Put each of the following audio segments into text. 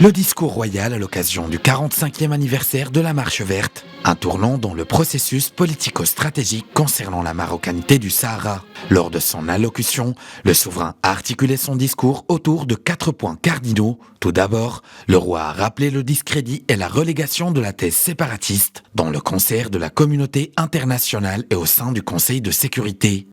Le discours royal à l'occasion du 45e anniversaire de la Marche verte, un tournant dans le processus politico-stratégique concernant la marocanité du Sahara. Lors de son allocution, le souverain a articulé son discours autour de 4 points cardinaux. Tout d'abord, le roi a rappelé le discrédit et la relégation de la thèse séparatiste dans le concert de la communauté internationale et au sein du Conseil de sécurité.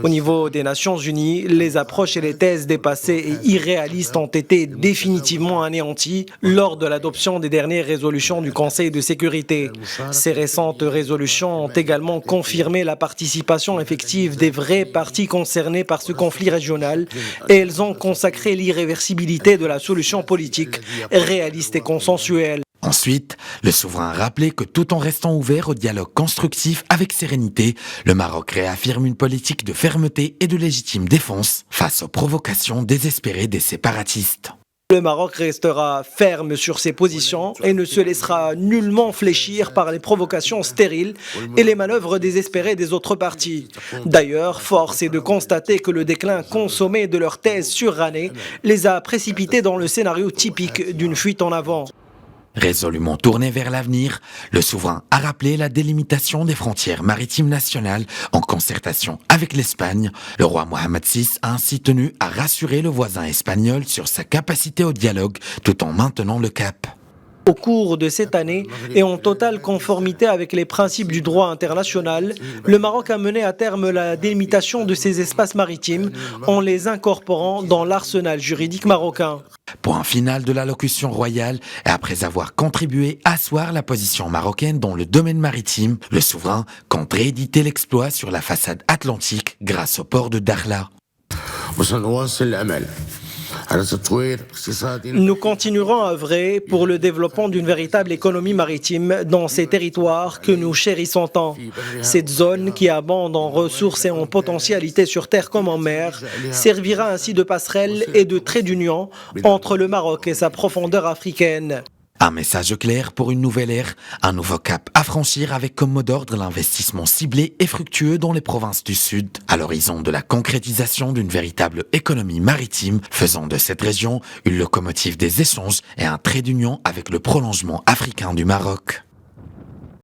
Au niveau des Nations Unies, les approches et les thèses dépassées et irréalistes ont été définitivement anéanties lors de l'adoption des dernières résolutions du Conseil de sécurité. Ces récentes résolutions ont également confirmé la participation effective des vrais partis concernés par ce conflit régional et elles ont consacré l'irréversibilité de la solution politique réaliste et consensuelle. Ensuite, le souverain a rappelé que tout en restant ouvert au dialogue constructif avec sérénité, le Maroc réaffirme une politique de fermeté et de légitime défense face aux provocations désespérées des séparatistes. Le Maroc restera ferme sur ses positions et ne se laissera nullement fléchir par les provocations stériles et les manœuvres désespérées des autres partis. D'ailleurs, force est de constater que le déclin consommé de leur thèse surannée les a précipités dans le scénario typique d'une fuite en avant. Résolument tourné vers l'avenir, le souverain a rappelé la délimitation des frontières maritimes nationales en concertation avec l'Espagne. Le roi Mohammed VI a ainsi tenu à rassurer le voisin espagnol sur sa capacité au dialogue tout en maintenant le cap. Au cours de cette année, et en totale conformité avec les principes du droit international, le Maroc a mené à terme la délimitation de ses espaces maritimes en les incorporant dans l'arsenal juridique marocain. Point final de l'allocution royale, et après avoir contribué à asseoir la position marocaine dans le domaine maritime, le souverain compte rééditer l'exploit sur la façade atlantique grâce au port de Dakhla. Nous continuerons à œuvrer pour le développement d'une véritable économie maritime dans ces territoires que nous chérissons tant. Cette zone qui abonde en ressources et en potentialités sur terre comme en mer servira ainsi de passerelle et de trait d'union entre le Maroc et sa profondeur africaine. Un message clair pour une nouvelle ère, un nouveau cap à franchir avec comme mot d'ordre l'investissement ciblé et fructueux dans les provinces du Sud, à l'horizon de la concrétisation d'une véritable économie maritime, faisant de cette région une locomotive des échanges et un trait d'union avec le prolongement africain du Maroc.